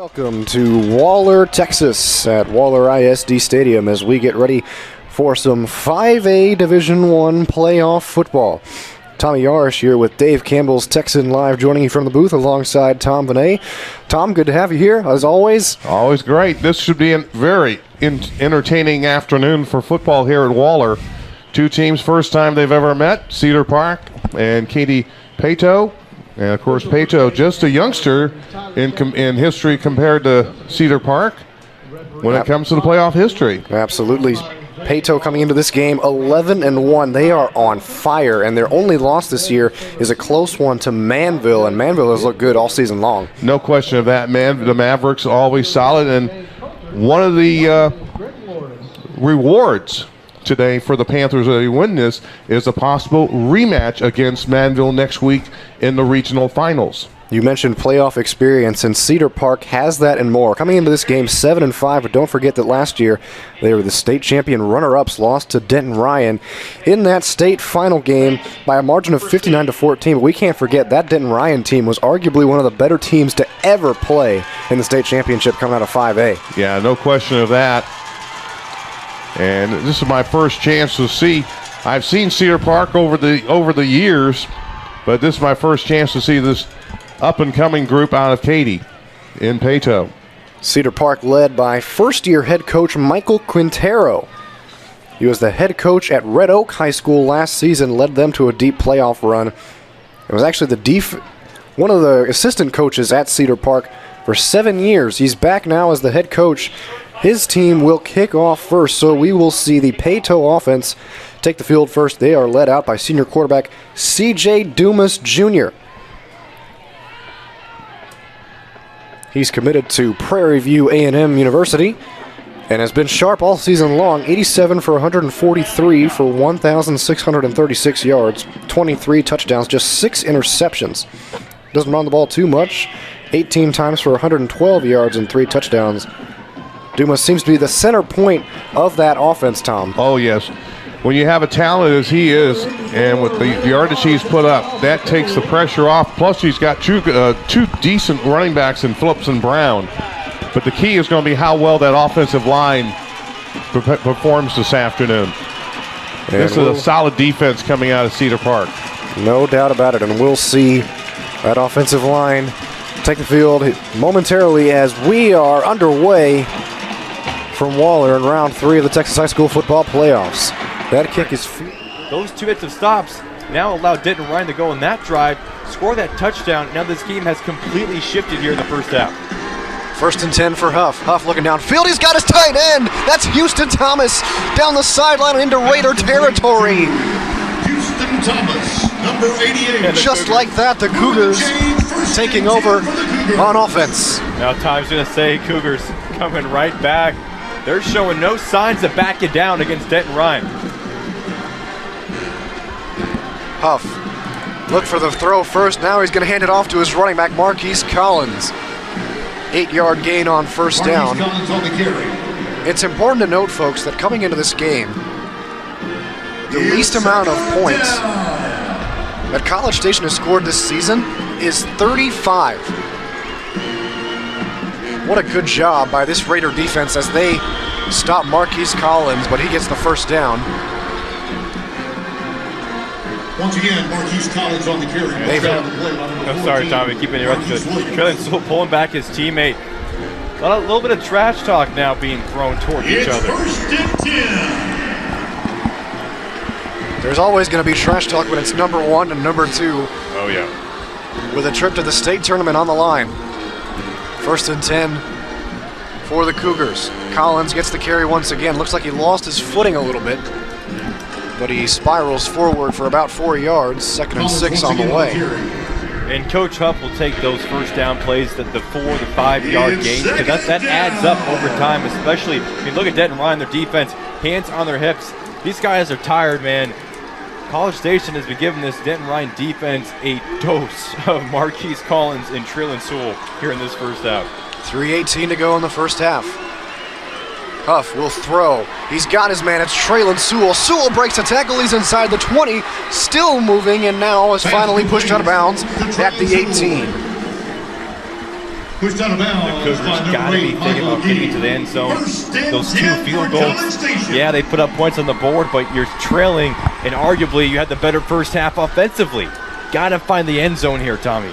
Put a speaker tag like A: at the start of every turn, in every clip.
A: Welcome to Waller, Texas at Waller ISD Stadium as we get ready for some 5A Division I playoff football. Tommy Yarish here with Dave Campbell's Texan Live, joining you from the booth alongside Tom Vinay. Tom, good to have you here, as always.
B: Always great. This should be a very entertaining afternoon for football here at Waller. Two teams, first time they've ever met, Cedar Park and Katie Pato. And, of course, Pato, just a youngster in history compared to Cedar Park when it comes to the playoff history.
A: Absolutely. Pato coming into this game 11-1. They are on fire, and their only loss this year is a close one to Manville, and Manville has looked good all season long.
B: No question of that, man. The Mavericks are always solid, and one of the rewards today for the Panthers, if they win this, is a possible rematch against Manville next week in the regional finals.
A: You mentioned playoff experience, and Cedar Park has that and more. Coming into this game 7-5, but don't forget that last year they were the state champion runner-ups, lost to Denton Ryan in that state final game by a margin of 59-14. But we can't forget that Denton Ryan team was arguably one of the better teams to ever play in the state championship coming out of 5A.
B: Yeah, no question of that. And this is my first chance to see. I've seen Cedar Park over the years, but this is my first chance to see this up-and-coming group out of Katy in Pato.
A: Cedar Park led by first-year head coach Michael Quintero. He was the head coach at Red Oak High School last season, led them to a deep playoff run. It was actually one of the assistant coaches at Cedar Park for 7 years. He's back now as the head coach. His team will kick off first, so we will see the Pato offense take the field first. They are led out by senior quarterback C.J. Dumas Jr. He's committed to Prairie View A&M University and has been sharp all season long. 87 for 143 for 1,636 yards, 23 touchdowns, just 6 interceptions. Doesn't run the ball too much. 18 times for 112 yards and 3 touchdowns. Dumas seems to be the center point of that offense, Tom.
B: Oh, yes. When you have a talent as he is, and with the yardage he's put up, that takes the pressure off. Plus, he's got two decent running backs in Phillips and Brown. But the key is going to be how well that offensive line performs this afternoon. This is a solid defense coming out of Cedar Park.
A: No doubt about it, and we'll see that offensive line take the field momentarily as we are underway from Waller in round 3 of the Texas High School football playoffs. That kick is...
C: Those 2 hits of stops now allow Denton Ryan to go on that drive, score that touchdown. Now this game has completely shifted here in the first half.
A: 1st and 10 for Huff. Huff looking downfield. He's got his tight end. That's Houston Thomas down the sideline into Raider territory.
D: Houston Thomas, number 88.
A: Just like that, the Cougars taking over on offense.
C: Now Tom's going to say Cougars coming right back. They're showing no signs of backing down against Denton Ryan.
A: Huff, look for the throw first. Now he's going to hand it off to his running back, Marquise Collins. 8-yard gain on first down.
D: Collins on the carry.
A: It's important to note, folks, that coming into this game, the least amount of points that College Station has scored this season is 35. What a good job by this Raider defense as they stop Marquise Collins, but he gets the first down.
D: Once again, Marquise Collins on the carry.
C: I'm sorry, Tommy, keep interrupting. Traylon still pulling back his teammate. A little bit of trash talk now being thrown toward each other.
D: 1st and 10.
A: There's always going to be trash talk when it's number 1 and number 2.
C: Oh, yeah.
A: With a trip to the state tournament on the line. 1st and 10 for the Cougars. Collins gets the carry once again. Looks like he lost his footing a little bit, but he spirals forward for about 4 yards. 2nd and 6 on the way.
C: And Coach Huff will take those first down plays, the 4 to 5 yard gains, because that adds up over time, especially if you look at Denton Ryan, their defense, hands on their hips. These guys are tired, man. College Station has been giving this Denton Ryan defense a dose of Marquise Collins and Traylon Sewell here in this first half.
A: 3:18 to go in the first half. Huff will throw. He's got his man. It's Traylon Sewell. Sewell breaks a tackle. He's inside the 20, still moving, and now is finally pushed out of bounds at the 18.
D: Pushed out of bounds.
C: Cougars got to be thinking about getting to the end zone. Those 2 field goals, yeah, they put up points on the board, but you're trailing, and arguably you had the better first half offensively. Got to find the end zone here, Tommy.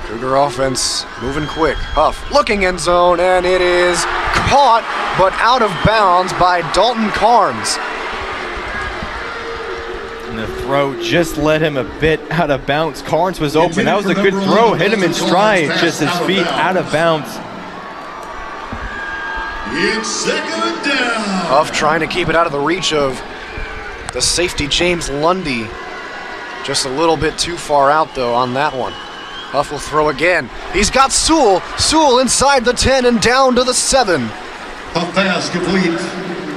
A: Cougar offense moving quick. Huff looking end zone, and it is caught, but out of bounds by Dalton Carnes.
C: And the throw just led him a bit out of bounds. Carnes was open. That was a good throw. Hit him in stride. Just his feet out of bounds.
D: It's second down.
A: Huff trying to keep it out of the reach of the safety James Lundy. Just a little bit too far out though on that one. Huff will throw again. He's got Sewell. Sewell inside the 10 and down to the 7.
D: Huff pass complete.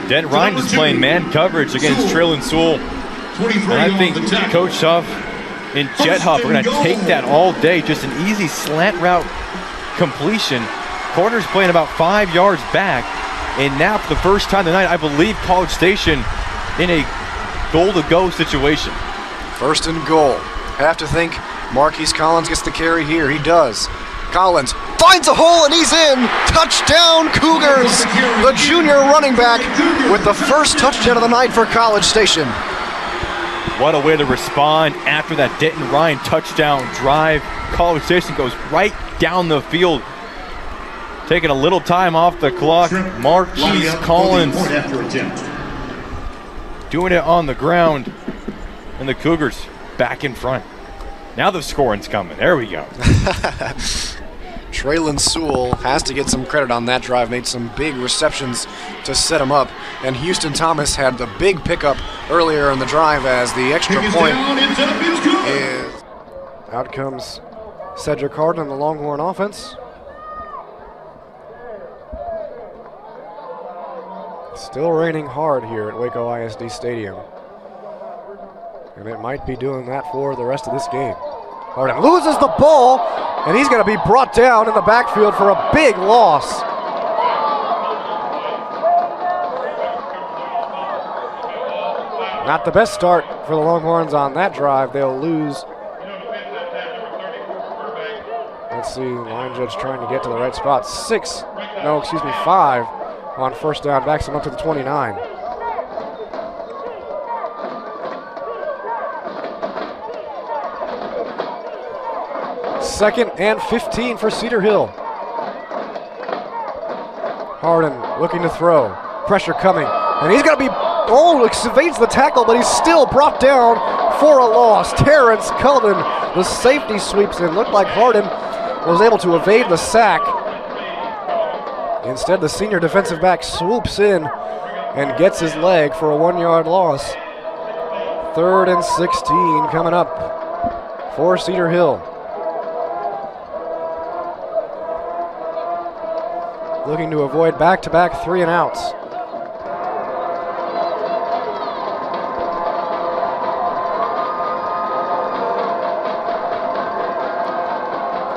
C: Denton Ryan just playing man coverage against Trillin Sewell. And I think Coach Huff and Jet Huff are going to take that all day. Just an easy slant route completion. Corner's playing about 5 yards back. And now for the first time tonight, I believe College Station in a goal-to-go situation.
A: First and goal. Have to think Marquise Collins gets the carry here. He does. Collins finds a hole and he's in. Touchdown Cougars. The junior running back with the first touchdown of the night for College Station.
C: What a way to respond after that Denton Ryan touchdown drive. College Station goes right down the field. Taking a little time off the clock. Marquise Collins doing it on the ground. And the Cougars back in front. Now the scoring's coming. There we go.
A: Traylon Sewell has to get some credit on that drive. Made some big receptions to set him up. And Houston Thomas had the big pickup earlier in the drive as the extra point is. Out comes Cedric Harden on the Longhorn offense. Still raining hard here at Waco ISD Stadium. And it might be doing that for the rest of this game. Harden loses the ball, and he's going to be brought down in the backfield for a big loss. Not the best start for the Longhorns on that drive. They'll lose. Let's see, line judge trying to get to the right spot. 5 on first down, backs him up to the 29. Second and 15 for Cedar Hill. Harden looking to throw. Pressure coming. And he's going to be, evades the tackle, but he's still brought down for a loss. Terrence Cullen, the safety, sweeps in. Looked like Harden was able to evade the sack. Instead, the senior defensive back swoops in and gets his leg for a 1-yard loss. 3rd and 16 coming up for Cedar Hill. Looking to avoid back-to-back 3-and-outs.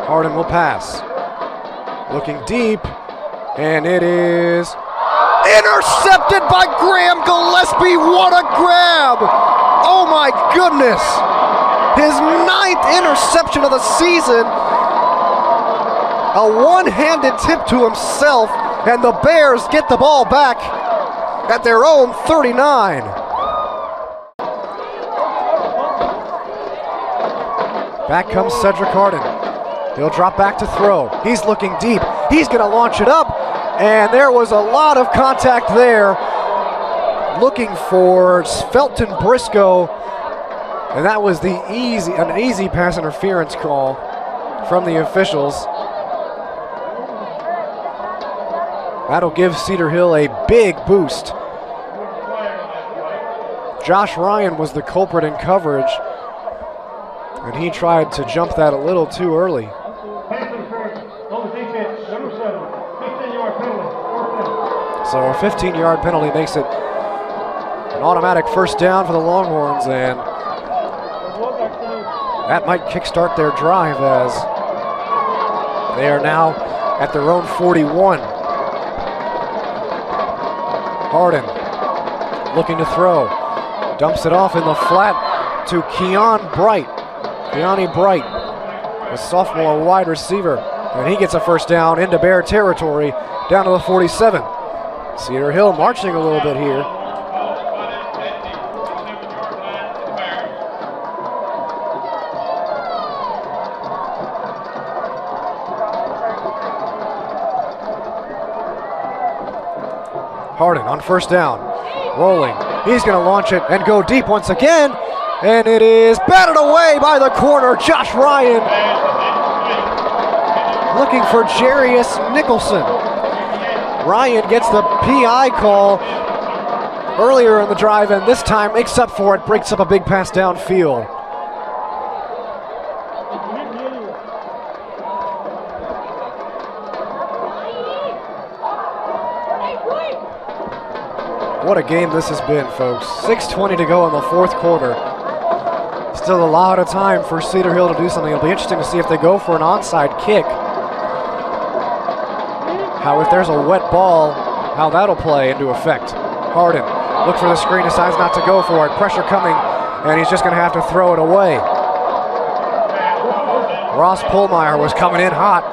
A: Harden will pass. Looking deep, and it is intercepted by Graham Gillespie. What a grab! Oh my goodness! His 9th interception of the season. A one-handed tip to himself, and the Bears get the ball back at their own 39. Back comes Cedric Harden. He'll drop back to throw. He's looking deep. He's going to launch it up, and there was a lot of contact there. Looking for Felton Briscoe, and that was an easy pass interference call from the officials. That'll give Cedar Hill a big boost. Josh Ryan was the culprit in coverage, and he tried to jump that a little too early. So a 15-yard penalty makes it an automatic first down for the Longhorns, and that might kickstart their drive as they are now at their own 41. Harden looking to throw. Dumps it off in the flat to Keontae Bright. Keontae Bright, a sophomore wide receiver. And he gets a first down into Bear territory, down to the 47. Cedar Hill marching a little bit here. Harden on first down, rolling. He's going to launch it and go deep once again. And it is batted away by the corner, Josh Ryan. Looking for Jarius Nicholson. Ryan gets the PI call earlier in the drive, and this time makes up for it, breaks up a big pass downfield. What a game this has been, folks. 6:20 to go in the fourth quarter. Still a lot of time for Cedar Hill to do something. It'll be interesting to see if they go for an onside kick. How, if there's a wet ball, how that'll play into effect. Harden, look for the screen, decides not to go for it. Pressure coming, and he's just going to have to throw it away. Ross Pullmeyer was coming in hot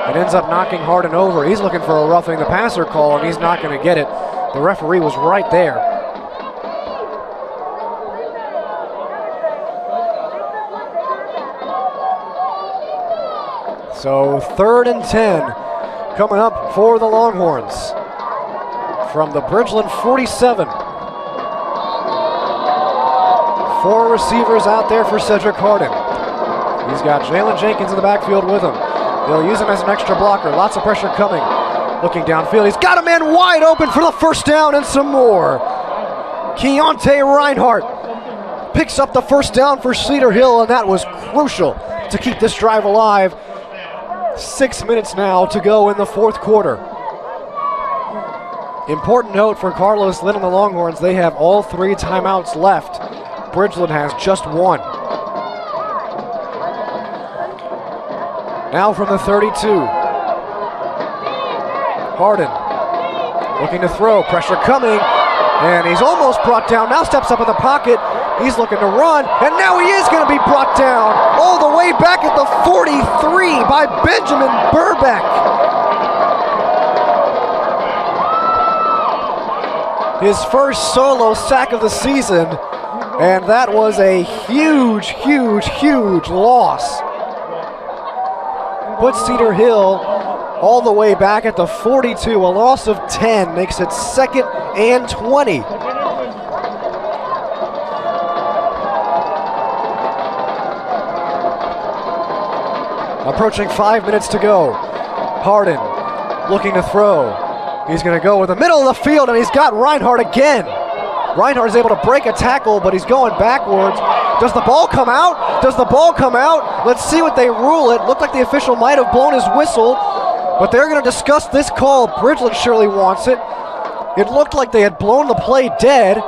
A: and ends up knocking Harden over. He's looking for a roughing the passer call, and he's not going to get it. The referee was right there. So 3rd and 10 coming up for the Longhorns from the Bridgeland 47. 4 receivers out there for Cedric Harden. He's got Jalen Jenkins in the backfield with him. They'll use him as an extra blocker. Lots of pressure coming. Looking downfield, he's got a man wide open for the first down and some more. Keontae Reinhardt picks up the first down for Cedar Hill, and that was crucial to keep this drive alive. 6 minutes now to go in the fourth quarter. Important note for Carlos Lynn and the Longhorns, they have all 3 timeouts left. Bridgeland has just 1. Now from the 32. Harden looking to throw, pressure coming, and he's almost brought down. Now steps up in the pocket. He's looking to run, and now he is going to be brought down all the way back at the 43 by Benjamin Burbeck. His first solo sack of the season, and that was a huge, huge, huge loss. Puts Cedar Hill all the way back at the 42. A loss of 10 makes it 2nd and 20. Approaching 5 minutes to go. Harden looking to throw. He's going to go in the middle of the field, and he's got Reinhardt again. Reinhardt is able to break a tackle, but he's going backwards. Does the ball come out? Does the ball come out? Let's see what they rule it. Looked like the official might have blown his whistle, but they're going to discuss this call. Bridgeland surely wants it. It looked like they had blown the play dead.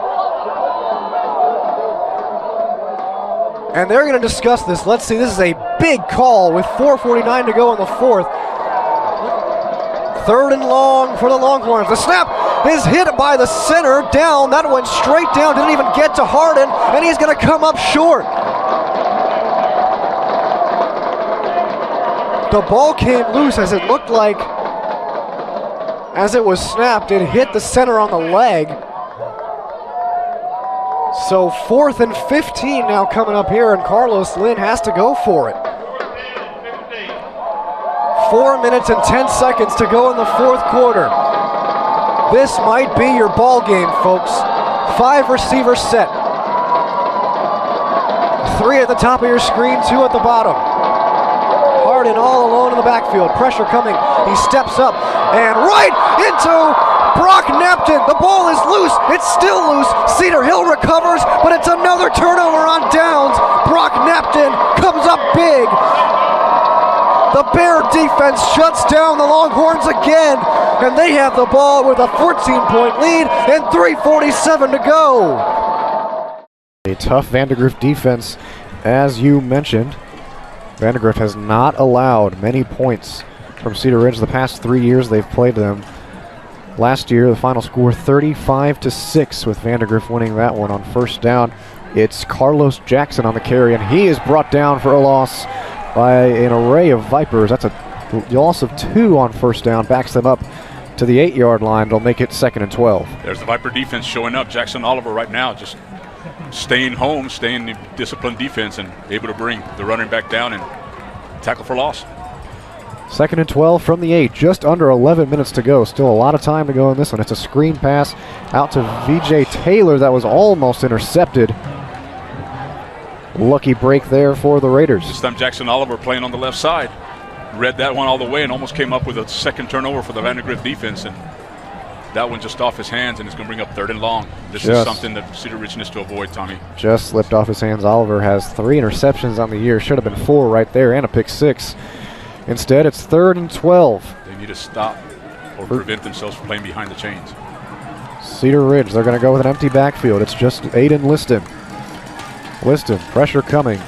A: And they're going to discuss this. Let's see, this is a big call with 4:49 to go in the fourth. 3rd and long for the Longhorns. The snap is hit by the center down. That went straight down, didn't even get to Harden, and he's going to come up short. The ball came loose as it looked like, as it was snapped, it hit the center on the leg. So 4th and 15 now coming up here, and Carlos Lynn has to go for it. 4 minutes and 10 seconds to go in the fourth quarter. This might be your ball game, folks. 5 receivers set. 3 at the top of your screen, 2 at the bottom. Harden all alone in the backfield. Pressure coming. He steps up and right into Brock Napton. The ball is loose. It's still loose. Cedar Hill recovers, but it's another turnover on downs. Brock Napton comes up big. The Bear defense shuts down the Longhorns again, and they have the ball with a 14-point lead and 3:47 to go. A tough Vandegrift defense, as you mentioned. Vandegrift has not allowed many points from Cedar Ridge the past 3 years they've played them. Last year, the final score 35-6, with Vandegrift winning that one on first down. It's Carlos Jackson on the carry, and he is brought down for a loss by an array of Vipers. That's a The loss of 2 on first down backs them up to the 8-yard line. They'll make it 2nd and 12.
E: There's the Viper defense showing up. Jackson Oliver right now just staying home, staying the disciplined defense, and able to bring the running back down and tackle for loss.
A: 2nd and 12 from the 8. Just under 11 minutes to go. Still a lot of time to go in this one. It's a screen pass out to VJ Taylor that was almost intercepted. Lucky break there for the Raiders.
E: This time Jackson Oliver playing on the left side. Read that one all the way and almost came up with a second turnover for the Vandergrift defense. And that one just off his hands, and it's going to bring up 3rd and long. This is something that Cedar Ridge needs to avoid, Tommy.
A: Just slipped off his hands. Oliver has 3 interceptions on the year. Should have been 4 right there and a pick 6. Instead, it's 3rd and 12.
E: They need to stop or prevent themselves from playing behind the chains.
A: Cedar Ridge, they're going to go with an empty backfield. It's just Aiden Liston. Liston, pressure coming.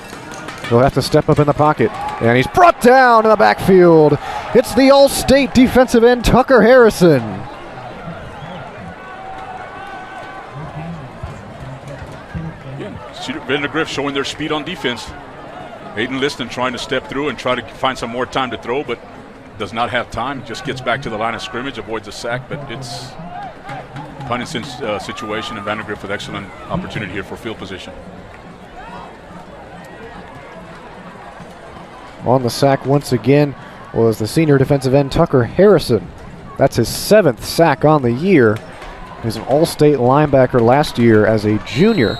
A: He'll have to step up in the pocket. And he's brought down in the backfield. It's the All-State defensive end, Tucker Harrison.
E: Yeah, Cedar Vandergrift showing their speed on defense. Aiden Liston trying to step through and try to find some more time to throw, but does not have time. Just gets back to the line of scrimmage, avoids a sack, but it's punting situation, and Vandergrift with excellent opportunity here for field position.
A: On the sack once again was the senior defensive end, Tucker Harrison. That's his 7th sack on the year. He's an All-State linebacker last year as a junior.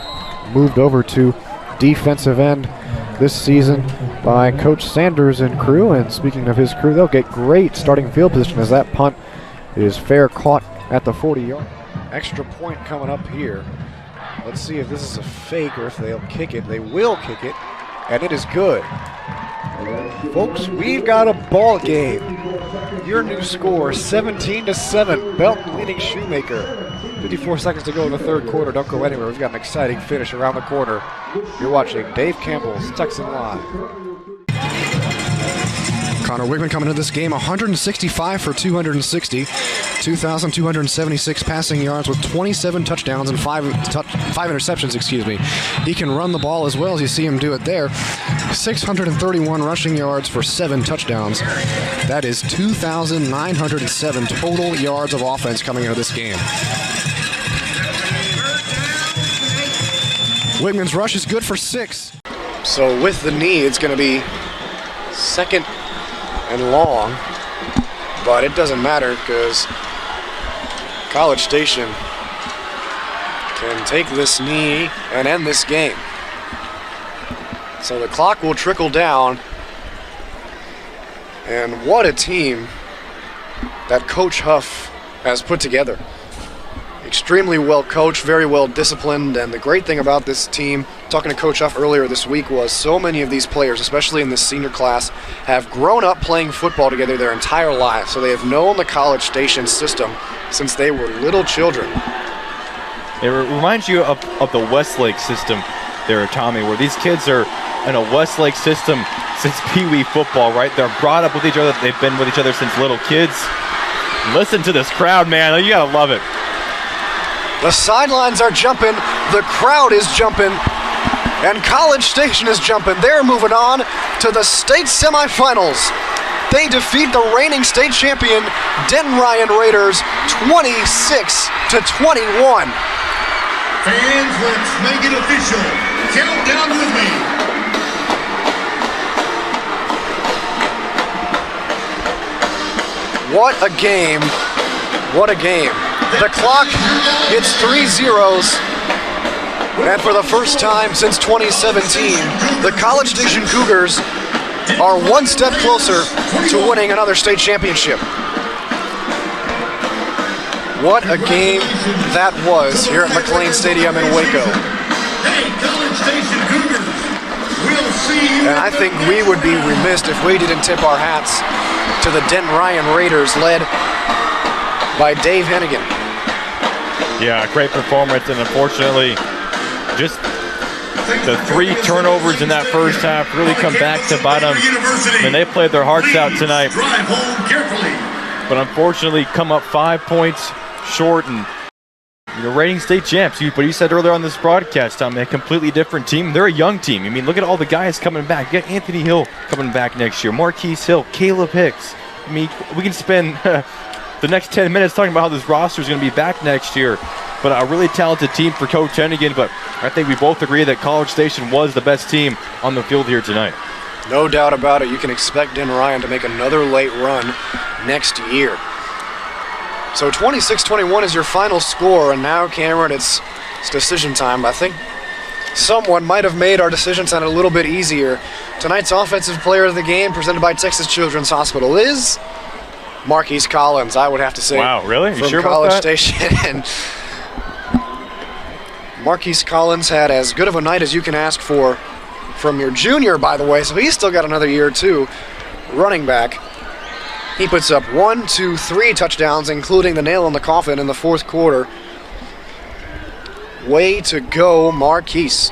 A: Moved over to defensive end this season by Coach Sanders and crew. And speaking of his crew, they'll get great starting field position as that punt is fair caught at the 40-yard. Extra point coming up here. Let's see if this is a fake or if they'll kick it. They will kick it, and it is good. Folks, we've got a ball game. Your new score, 17-7. Belton leading Shoemaker. 54 seconds to go in the 3rd quarter. Don't go anywhere. We've got an exciting finish around the corner. You're watching Dave Campbell's Texan Live. Connor Wigman coming into this game, 165 for 260, 2,276 passing yards with 27 touchdowns and 5 interceptions, He can run the ball as well as you see him do it there. 631 rushing yards for 7 touchdowns. That is 2,907 total yards of offense coming into this game. Wigman's rush is good for 6. So with the knee, it's going to be 2nd and long, but it doesn't matter because College Station can take this knee and end this game. So the clock will trickle down, and what a team that Coach Huff has put together. Extremely well coached, very well disciplined, and the great thing about this team, talking to Coach Huff earlier this week, was so many of these players, especially in this senior class, have grown up playing football together their entire lives, so they have known the College Station system since they were little children.
C: It reminds you of the Westlake system there, Tommy, where these kids are in a Westlake system since Pee Wee football, right? They're brought up with each other. They've been with each other since little kids. Listen to this crowd, man. You gotta love it.
A: The sidelines are jumping, the crowd is jumping, and College Station is jumping. They're moving on to the state semifinals. They defeat the reigning state champion Denton Ryan Raiders 26-21.
D: Fans, let's make it official. Count down with me.
A: What a game. What a game. The clock hits 3 zeros, and for the first time since 2017, the College Station Cougars are one step closer to winning another state championship. What a game that was here at McLean Stadium in Waco.
D: Hey, College Station Cougars, we'll see you.
A: And I think we would be remiss if we didn't tip our hats to the Denton Ryan Raiders, led by Dave Hennigan.
C: Yeah, great performance, and unfortunately, just the 3 turnovers in that first half really come back to bite them. And they played their hearts out tonight. But unfortunately, come up 5 points short, and reigning state champs. But you said earlier on this broadcast, Tom, a completely different team. They're a young team. I mean, look at all the guys coming back. You got Anthony Hill coming back next year, Marquise Hill, Caleb Hicks. I mean, we can spend the next 10 minutes talking about how this roster is going to be back next year. But a really talented team for Coach Hennigan. But I think we both agree that College Station was the best team on the field here tonight.
A: No doubt about it. You can expect Den Ryan to make another late run next year. So 26-21 is your final score, and now, Cameron, it's decision time. I think someone might have made our decision sound a little bit easier. Tonight's Offensive Player of the Game, presented by Texas Children's Hospital, is Marquise Collins, I would have to say.
C: Wow, really? You
A: from
C: sure
A: College
C: about that?
A: Station. And Marquise Collins had as good of a night as you can ask for from your junior, by the way, so he's still got another year, too. Running back. He puts up 1, 2, 3 touchdowns, including the nail in the coffin in the fourth quarter. Way to go, Marquise.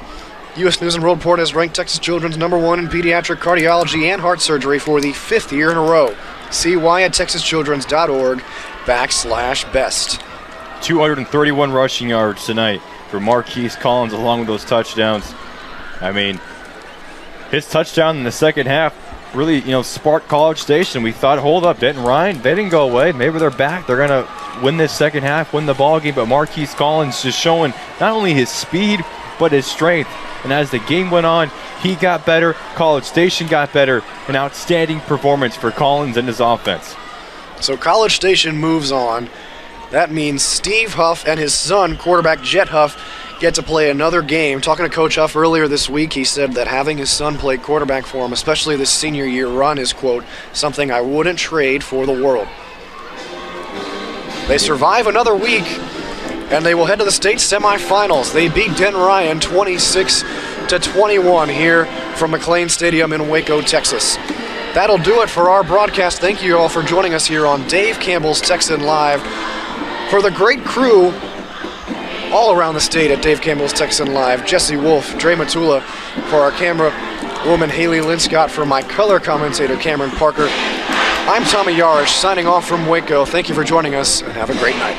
A: U.S. News & World Report has ranked Texas Children's #1 in pediatric cardiology and heart surgery for the 5th year in a row. See why at texaschildrens.org/best.
C: 231 rushing yards tonight for Marquise Collins, along with those touchdowns. I mean, his touchdown in the second half really, sparked College Station. We thought, hold up, Denton Ryan, they didn't go away. Maybe they're back. They're going to win this second half, win the ball game. But Marquise Collins just showing not only his speed, but his strength. And as the game went on, he got better. College Station got better. An outstanding performance for Collins and his offense.
A: So College Station moves on. That means Steve Huff and his son, quarterback Jet Huff, get to play another game. Talking to Coach Huff earlier this week, he said that having his son play quarterback for him, especially this senior year run, is, quote, something I wouldn't trade for the world. They survive another week, and they will head to the state semifinals. They beat Denton Ryan 26-21 here from McLean Stadium in Waco, Texas. That'll do it for our broadcast. Thank you all for joining us here on Dave Campbell's Texan Live. For the great crew all around the state at Dave Campbell's Texan Live, Jesse Wolf, Dre Matula, for our camera woman Haley Linscott, for my color commentator Cameron Parker. I'm Tommy Yarish signing off from Waco. Thank you for joining us, and have a great night.